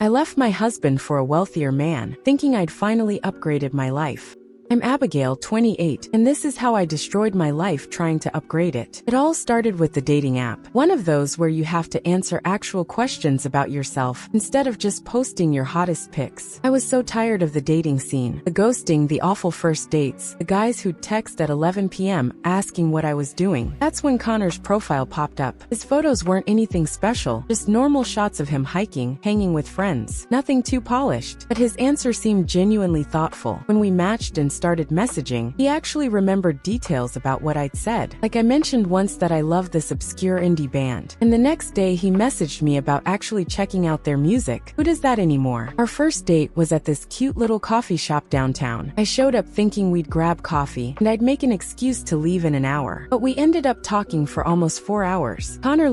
left my husband for a wealthier man, thinking I'd finally upgraded my life. I'm Abigail, 28, and this is how I destroyed my life trying to upgrade it. It all started with the dating app. One of those where you have to answer actual questions about yourself instead of just posting your hottest pics. I was so tired of the dating scene. The ghosting, the awful first dates, the guys who'd text at 11 p.m. asking what I was doing. That's when Connor's profile popped up. His photos weren't anything special, just normal shots of him hiking, hanging with friends. Nothing too polished. But his answer seemed genuinely thoughtful. When we matched and started messaging, he actually remembered details about what I'd said. Like I mentioned once that I loved this obscure indie band. And the next day he messaged me about actually checking out their music. Who does that anymore? Our first date was at this cute little coffee shop downtown. I showed up thinking we'd grab coffee, and I'd make an excuse to leave in an hour. But we ended up talking for almost 4 hours. Connor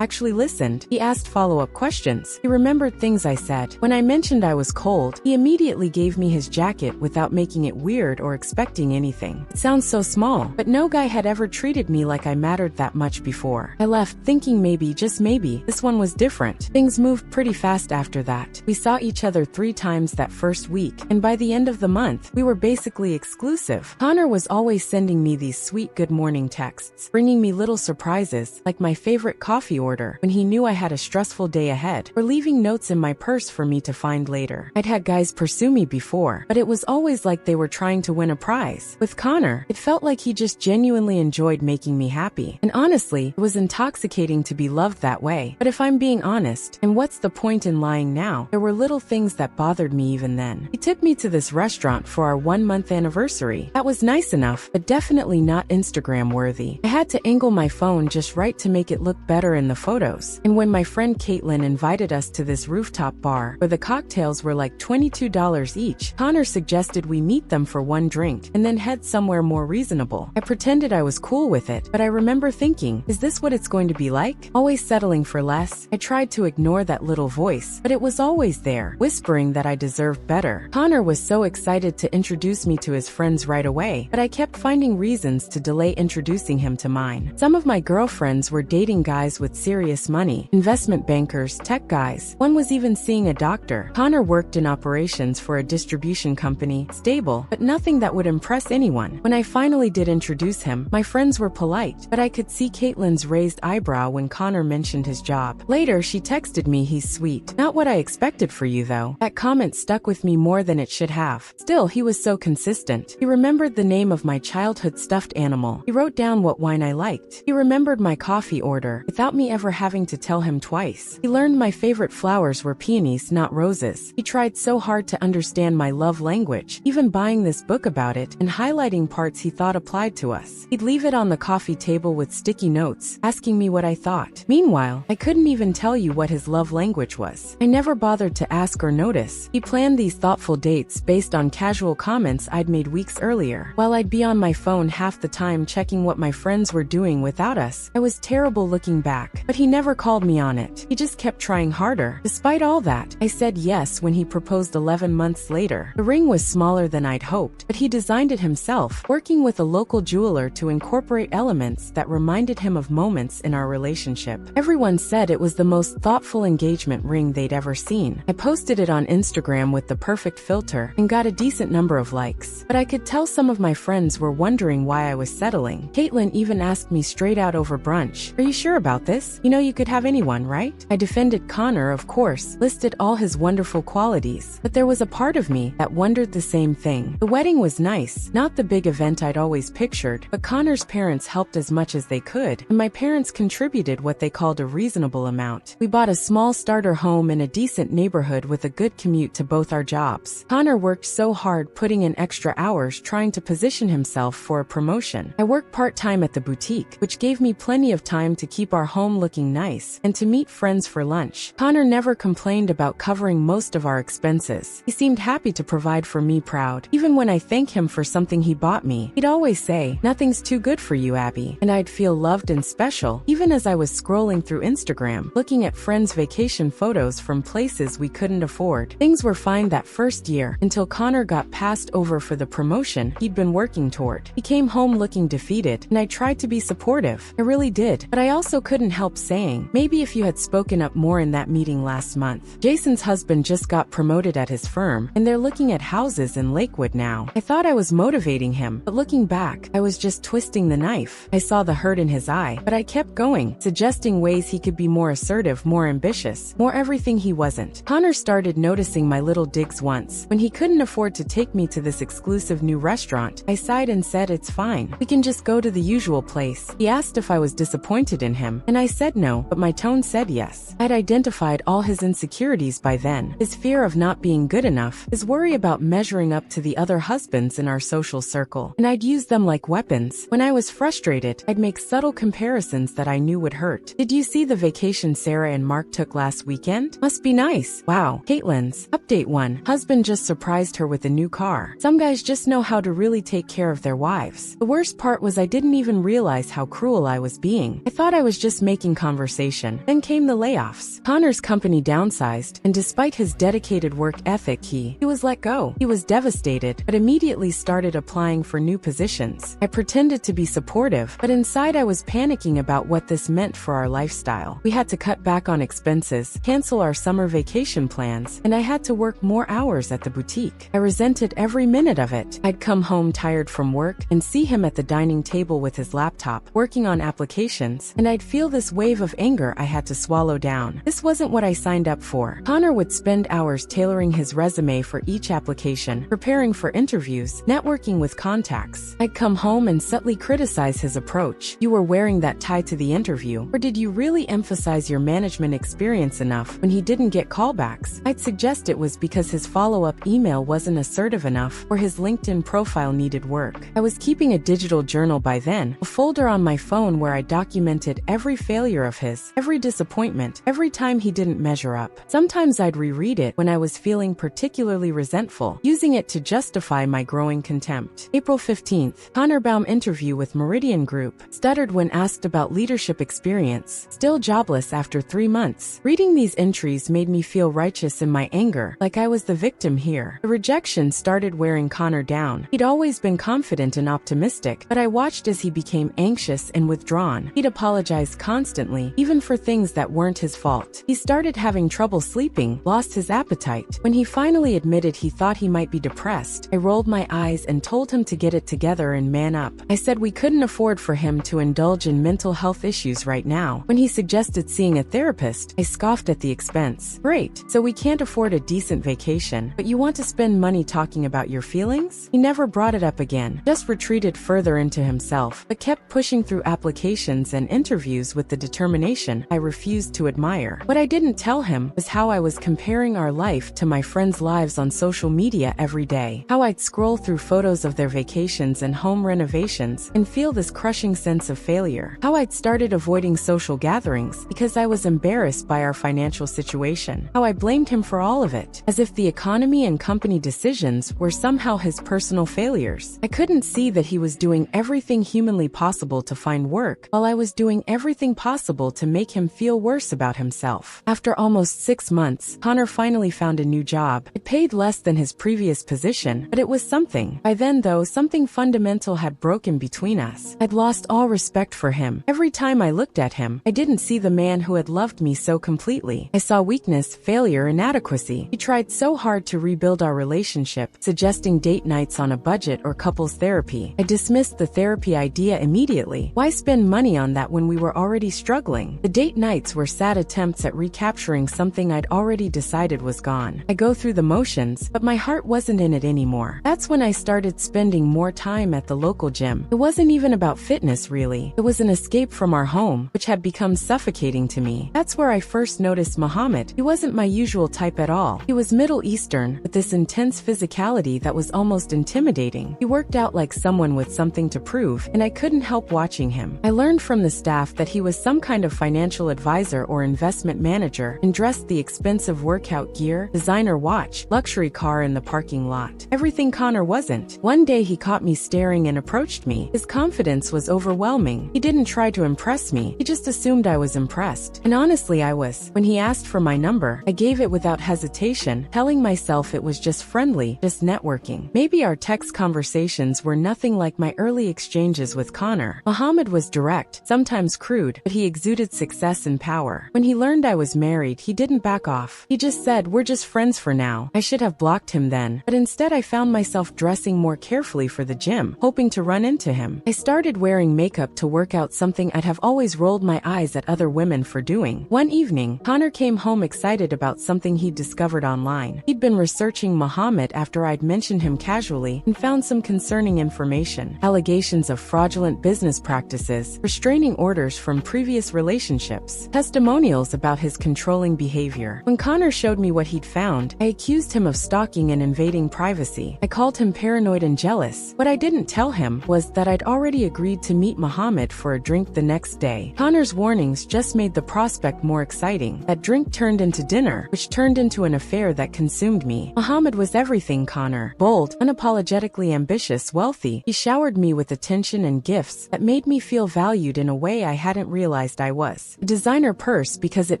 actually listened. He asked follow-up questions. He remembered things I said. When I mentioned I was cold, he immediately gave me his jacket without making it weird or expecting anything. It sounds so small, but no guy had ever treated me like I mattered that much before. I left thinking maybe, just maybe, this one was different. Things moved pretty fast after that. We saw each other 3 times that first week, and by the end of the month, we were basically exclusive. Connor was always sending me these sweet good morning texts, bringing me little surprises, like my favorite coffee order when he knew I had a stressful day ahead, or leaving notes in my purse for me to find later. I'd had guys pursue me before, but it was always like they were trying to win a prize. With Connor, it felt like he just genuinely enjoyed making me happy. And honestly, it was intoxicating to be loved that way. But if I'm being honest, and what's the point in lying now, there were little things that bothered me even then. He took me to this restaurant for our 1-month anniversary. That was nice enough, but definitely not Instagram worthy. I had to angle my phone just right to make it look better in the photos. And when my friend Caitlin invited us to this rooftop bar, where the cocktails were like $22 each, Connor suggested we meet them for one drink and then head somewhere more reasonable. I pretended I was cool with it, but I remember thinking, is this what it's going to be like? Always settling for less? I tried to ignore that little voice, but it was always there, whispering that I deserved better. Connor was so excited to introduce me to his friends right away, but I kept finding reasons to delay introducing him to mine. Some of my girlfriends were dating guys with serious money, investment bankers, tech guys. One was even seeing a doctor. Connor worked in operations for a distribution company, stable, but nothing that would impress anyone. When I finally did introduce him, my friends were polite, but I could see Caitlin's raised eyebrow when Connor mentioned his job. Later, she texted me he's sweet. Not what I expected for you though. That comment stuck with me more than it should have. Still, he was so consistent. He remembered the name of my childhood stuffed animal. He wrote down what wine I liked. He remembered my coffee order without me ever having to tell him twice. He learned my favorite flowers were peonies, not roses. He tried so hard to understand my love language, even buying this book about it and highlighting parts he thought applied to us. He'd leave it on the coffee table with sticky notes, asking me what I thought. Meanwhile, I couldn't even tell you what his love language was. I never bothered to ask or notice. He planned these thoughtful dates based on casual comments I'd made weeks earlier. While I'd be on my phone half the time checking what my friends were doing without us, I was terrible looking back. But he never called me on it. He just kept trying harder. Despite all that, I said yes when he proposed 11 months later. The ring was smaller than I'd hoped, but he designed it himself, working with a local jeweler to incorporate elements that reminded him of moments in our relationship. Everyone said it was the most thoughtful engagement ring they'd ever seen. I posted it on Instagram with the perfect filter and got a decent number of likes. But I could tell some of my friends were wondering why I was settling. Caitlin even asked me straight out over brunch, "Are you sure about this? You know you could have anyone, right?" I defended Connor, of course, listed all his wonderful qualities, but there was a part of me that wondered the same thing. The wedding was nice, not the big event I'd always pictured, but Connor's parents helped as much as they could, and my parents contributed what they called a reasonable amount. We bought a small starter home in a decent neighborhood with a good commute to both our jobs. Connor worked so hard putting in extra hours trying to position himself for a promotion. I worked part-time at the boutique, which gave me plenty of time to keep our home looking nice and to meet friends for lunch. Connor never complained about covering most of our expenses. He seemed happy to provide for me proud. Even when when I thank him for something he bought me, he'd always say, "Nothing's too good for you, Abby," and I'd feel loved and special, even as I was scrolling through Instagram, looking at friends' vacation photos from places we couldn't afford. Things were fine that first year, until Connor got passed over for the promotion he'd been working toward. He came home looking defeated, and I tried to be supportive. I really did, but I also couldn't help saying, maybe if you had spoken up more in that meeting last month. Jason's husband just got promoted at his firm, and they're looking at houses in Lakewood now. I thought I was motivating him, but looking back, I was just twisting the knife. I saw the hurt in his eye, but I kept going, suggesting ways he could be more assertive, more ambitious, more everything he wasn't. Connor started noticing my little digs once. When he couldn't afford to take me to this exclusive new restaurant, I sighed and said, "It's fine. We can just go to the usual place." He asked if I was disappointed in him, and I said no, but my tone said yes. I'd identified all his insecurities by then. His fear of not being good enough, his worry about measuring up to the other husbands in our social circle, and I'd use them like weapons. When I was frustrated, I'd make subtle comparisons that I knew would hurt. "Did you see the vacation Sarah and Mark took last weekend? Must be nice. Wow." Caitlin's update 1. Husband just surprised her with a new car. Some guys just know how to really take care of their wives. The worst part was I didn't even realize how cruel I was being. I thought I was just making conversation. Then came the layoffs. Connor's company downsized, and despite his dedicated work ethic, he was let go. He was devastated, but immediately started applying for new positions. I pretended to be supportive, but inside I was panicking about what this meant for our lifestyle. We had to cut back on expenses, cancel our summer vacation plans, and I had to work more hours at the boutique. I resented every minute of it. I'd come home tired from work and see him at the dining table with his laptop, working on applications, and I'd feel this wave of anger I had to swallow down. This wasn't what I signed up for. Connor would spend hours tailoring his resume for each application, preparing for interviews, networking with contacts. I'd come home and subtly criticize his approach. "You were wearing that tie to the interview, or did you really emphasize your management experience enough?" When he didn't get callbacks, I'd suggest it was because his follow-up email wasn't assertive enough, or his LinkedIn profile needed work. I was keeping a digital journal by then, a folder on my phone where I documented every failure of his, every disappointment, every time he didn't measure up. Sometimes I'd reread it when I was feeling particularly resentful, using it to justify my growing contempt. April 15th. Connor Baum interview with Meridian Group. Stuttered when asked about leadership experience. Still jobless after 3 months. Reading these entries made me feel righteous in my anger, like I was the victim here. The rejection started wearing Connor down. He'd always been confident and optimistic, but I watched as he became anxious and withdrawn. He'd apologize constantly, even for things that weren't his fault. He started having trouble sleeping, lost his appetite. When he finally admitted he thought he might be depressed, I rolled my eyes and told him to get it together and man up. I said we couldn't afford for him to indulge in mental health issues right now. When he suggested seeing a therapist, I scoffed at the expense. "Great, so we can't afford a decent vacation, but you want to spend money talking about your feelings?" He never brought it up again, just retreated further into himself, but kept pushing through applications and interviews with the determination I refused to admire. What I didn't tell him was how I was comparing our life to my friends' lives on social media every day. How I'd scroll through photos of their vacations and home renovations and feel this crushing sense of failure. How I'd started avoiding social gatherings because I was embarrassed by our financial situation. How I blamed him for all of it, as if the economy and company decisions were somehow his personal failures. I couldn't see that he was doing everything humanly possible to find work, while I was doing everything possible to make him feel worse about himself. After almost 6 months, Connor finally found a new job. It paid less than his previous position, but it was something. By then, though, something fundamental had broken between us. I'd lost all respect for him. Every time I looked at him, I didn't see the man who had loved me so completely. I saw weakness, failure, inadequacy. He tried so hard to rebuild our relationship, suggesting date nights on a budget or couples therapy. I dismissed the therapy idea immediately. Why spend money on that when we were already struggling? The date nights were sad attempts at recapturing something I'd already decided was gone. I go through the motions, but my heart wasn't in it anymore. That's when I started spending more time at the local gym. It wasn't even about fitness, really. It was an escape from our home, which had become suffocating to me. That's where I first noticed Muhammad. He wasn't my usual type at all. He was Middle Eastern, with this intense physicality that was almost intimidating. He worked out like someone with something to prove, and I couldn't help watching him. I learned from the staff that he was some kind of financial advisor or investment manager and dressed the expensive workout gear, designer watch, luxury car in the parking lot. Everything everything Connor wasn't. One day he caught me staring and approached me. His confidence was overwhelming. He didn't try to impress me, he just assumed I was impressed. And honestly, I was. When he asked for my number, I gave it without hesitation, telling myself it was just friendly, just networking. Maybe our text conversations were nothing like my early exchanges with Connor. Muhammad was direct, sometimes crude, but he exuded success and power. When he learned I was married, he didn't back off. He just said, "We're just friends for now." I should have blocked him then, but instead I found myself dressing more carefully for the gym, hoping to run into him. I started wearing makeup to work out, something I'd have always rolled my eyes at other women for doing. One evening, Connor came home excited about something he'd discovered online. He'd been researching Muhammad after I'd mentioned him casually and found some concerning information. Allegations of fraudulent business practices, restraining orders from previous relationships, testimonials about his controlling behavior. When Connor showed me what he'd found, I accused him of stalking and invading privacy. I called him paranoid and jealous. What I didn't tell him was that I'd already agreed to meet Muhammad for a drink the next day. Connor's warnings just made the prospect more exciting. That drink turned into dinner, which turned into an affair that consumed me. Muhammad was everything Connor. Bold, unapologetically ambitious, wealthy. He showered me with attention and gifts that made me feel valued in a way I hadn't realized I was. A designer purse because it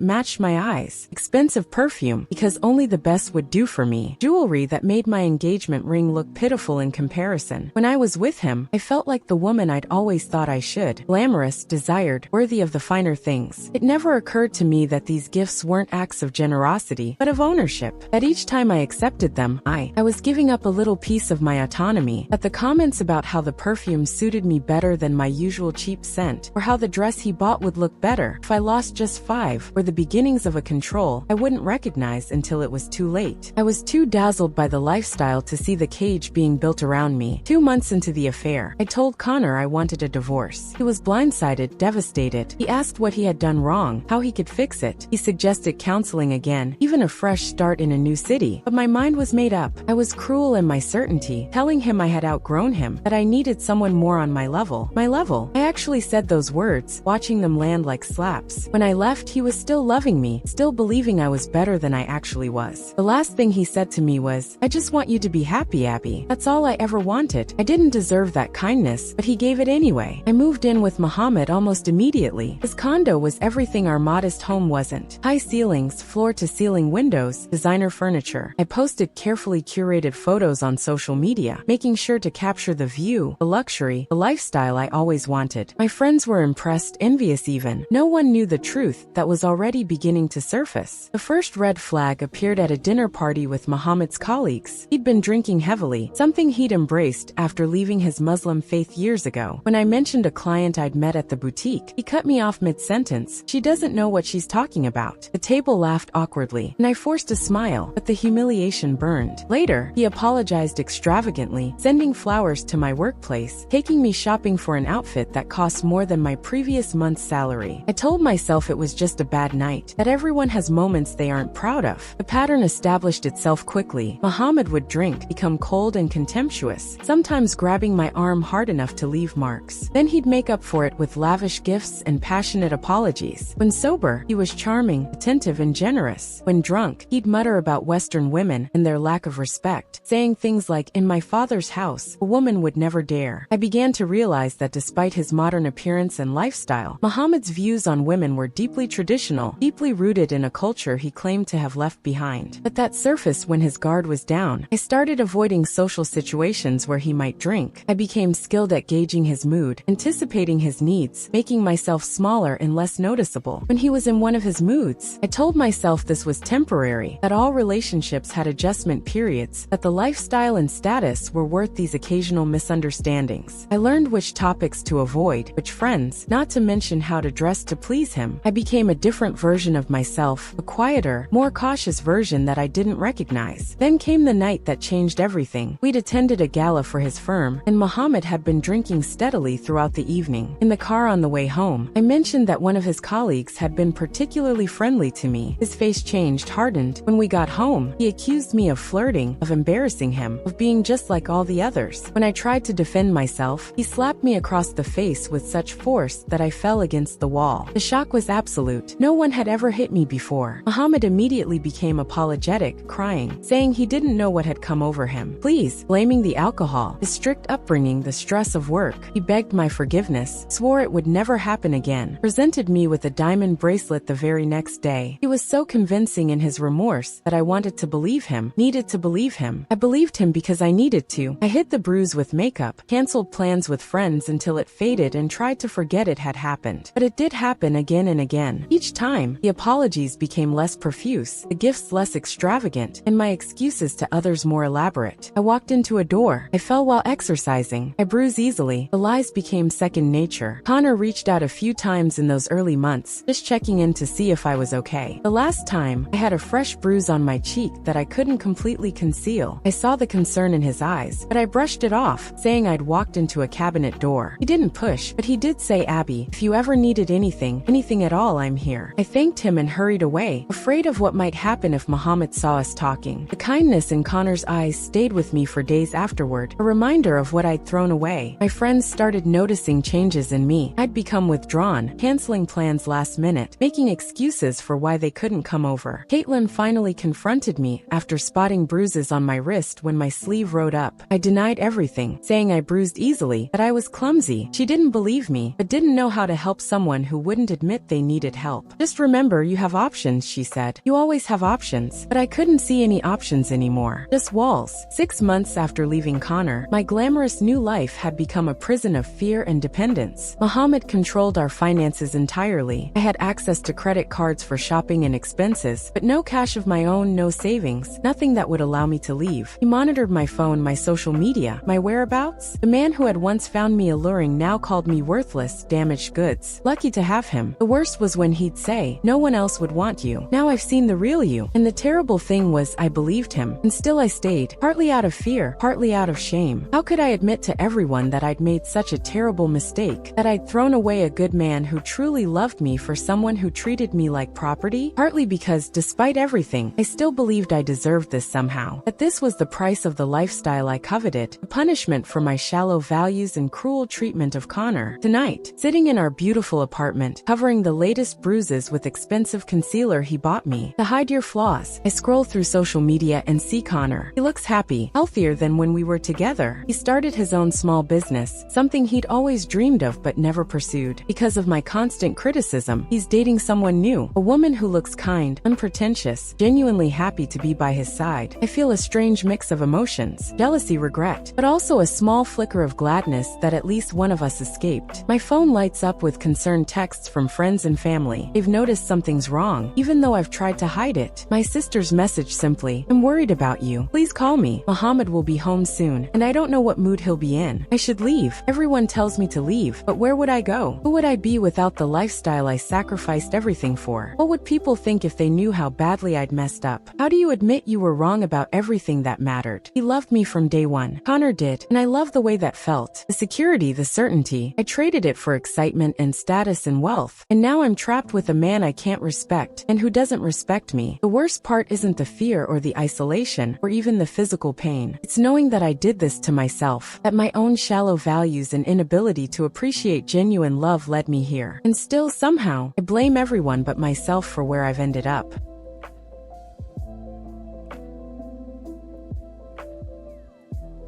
matched my eyes. Expensive perfume because only the best would do for me. Jewelry that made my engagement ring look pitiful in comparison. When I was with him, I felt like the woman I'd always thought I should. Glamorous, desired, worthy of the finer things. It never occurred to me that these gifts weren't acts of generosity, but of ownership. That each time I accepted them, I was giving up a little piece of my autonomy. That the comments about how the perfume suited me better than my usual cheap scent, or how the dress he bought would look better if I lost just 5, were the beginnings of a control I wouldn't recognize until it was too late. I was too dazzled by the lifestyle to see the cage being built around me. 2 months into the affair, I told Connor I wanted a divorce. He was blindsided, devastated. He asked what he had done wrong, how he could fix it. He suggested counseling again, even a fresh start in a new city. But my mind was made up. I was cruel in my certainty, telling him I had outgrown him, that I needed someone more on my level. My level. I actually said those words, watching them land like slaps. When I left, he was still loving me, still believing I was better than I actually was. The last thing he said to me was, "I just want you to be happy, Abby. That's all I ever wanted." I didn't deserve that kindness, but he gave it anyway. I moved in with Muhammad almost immediately. His condo was everything our modest home wasn't. High ceilings, floor-to-ceiling windows, designer furniture. I posted carefully curated photos on social media, making sure to capture the view, the luxury, the lifestyle I always wanted. My friends were impressed, envious even. No one knew the truth that was already beginning to surface. The first red flag appeared at a dinner party with Muhammad's colleagues. He'd been drinking heavily, something he'd embraced after leaving his Muslim faith years ago. When I mentioned a client I'd met at the boutique, he cut me off mid-sentence. "She doesn't know what she's talking about." The table laughed awkwardly, and I forced a smile, but the humiliation burned. Later, he apologized extravagantly, sending flowers to my workplace, taking me shopping for an outfit that cost more than my previous month's salary. I told myself it was just a bad night, that everyone has moments they aren't proud of. The pattern established itself quickly. Muhammad would drink, become cold and contemptuous, sometimes grabbing my arm hard enough to leave marks. Then he'd make up for it with lavish gifts and passionate apologies. When sober, he was charming, attentive, and generous. When drunk, he'd mutter about Western women and their lack of respect, saying things like, "In my father's house, a woman would never dare." I began to realize that despite his modern appearance and lifestyle, Muhammad's views on women were deeply traditional, deeply rooted in a culture he claimed to have left behind. But that surfaced when his guard was down. I started avoiding social situations where he might drink. I became skilled at gauging his mood, anticipating his needs, making myself smaller and less noticeable. When he was in one of his moods, I told myself this was temporary, that all relationships had adjustment periods, that the lifestyle and status were worth these occasional misunderstandings. I learned which topics to avoid, which friends, not to mention how to dress to please him. I became a different version of myself, a quieter, more cautious version that I didn't recognize. Then came the night that changed everything. We'd attended a gala for his firm, and Muhammad had been drinking steadily throughout the evening. In the car on the way home, I mentioned that one of his colleagues had been particularly friendly to me. His face changed, hardened. When we got home, he accused me of flirting, of embarrassing him, of being just like all the others. When I tried to defend myself, he slapped me across the face with such force that I fell against the wall. The shock was absolute. No one had ever hit me before. Muhammad immediately became apologetic, crying, saying he didn't know what had come over for him. Please, blaming the alcohol, his strict upbringing, the stress of work. He begged my forgiveness, swore it would never happen again, presented me with a diamond bracelet the very next day. He was so convincing in his remorse that I wanted to believe him, needed to believe him. I believed him because I needed to. I hid the bruise with makeup, canceled plans with friends until it faded and tried to forget it had happened. But it did happen again and again. Each time, the apologies became less profuse, the gifts less extravagant, and my excuses to others more elaborate. I walked into a door. I fell while exercising. I bruise easily. The lies became second nature. Connor reached out a few times in those early months, just checking in to see if I was okay. The last time, I had a fresh bruise on my cheek that I couldn't completely conceal. I saw the concern in his eyes, but I brushed it off, saying I'd walked into a cabinet door. He didn't push, but he did say, "Abby, if you ever needed anything at all, I'm here." I thanked him and hurried away, afraid of what might happen if Muhammad saw us talking. The kindness in Connor's eyes stayed with me for days afterward, a reminder of what I'd thrown away. My friends started noticing changes in me. I'd become withdrawn, canceling plans last minute, making excuses for why they couldn't come over. Caitlin finally confronted me after spotting bruises on my wrist when my sleeve rode up. I denied everything, saying I bruised easily, that I was clumsy. She didn't believe me, but didn't know how to help someone who wouldn't admit they needed help. "Just remember, you have options," she said. "You always have options." But I couldn't see any options anymore. Just walls. 6 months after leaving Connor, my glamorous new life had become a prison of fear and dependence. Muhammad controlled our finances entirely. I had access to credit cards for shopping and expenses, but no cash of my own, no savings, nothing that would allow me to leave. He monitored my phone, my social media, my whereabouts. The man who had once found me alluring now called me worthless, damaged goods. Lucky to have him. The worst was when he'd say, "No one else would want you. Now I've seen the real you." And the terrible thing was I believed him. And still I stayed, partly out of fear, partly out of shame. How could I admit to everyone that I'd made such a terrible mistake, that I'd thrown away a good man who truly loved me for someone who treated me like property? Partly because, despite everything, I still believed I deserved this somehow. That this was the price of the lifestyle I coveted, a punishment for my shallow values and cruel treatment of Connor. Tonight, sitting in our beautiful apartment, covering the latest bruises with expensive concealer he bought me to hide your flaws, I scroll through social media and see Connor. He looks happy, healthier than when we were together. He started his own small business, something he'd always dreamed of but never pursued. Because of my constant criticism, he's dating someone new, a woman who looks kind, unpretentious, genuinely happy to be by his side. I feel a strange mix of emotions, jealousy, regret, but also a small flicker of gladness that at least one of us escaped. My phone lights up with concerned texts from friends and family. They've noticed something's wrong, even though I've tried to hide it. My sister's message simply, "I'm worried about you. Please call me. Muhammad will be home soon, and I don't know what mood he'll be in. I should leave. Everyone tells me to leave, but where would I go? Who would I be without the lifestyle I sacrificed everything for? What would people think if they knew how badly I'd messed up? How do you admit you were wrong about everything that mattered? He loved me from day one. Connor did, and I love the way that felt. The security, the certainty. I traded it for excitement and status and wealth, and now I'm trapped with a man I can't respect, and who doesn't respect me. The worst part isn't the fear or the isolation, or even the physical pain. It's knowing that I did this to myself, that my own shallow values and inability to appreciate genuine love led me here. And still, somehow, I blame everyone but myself for where I've ended up.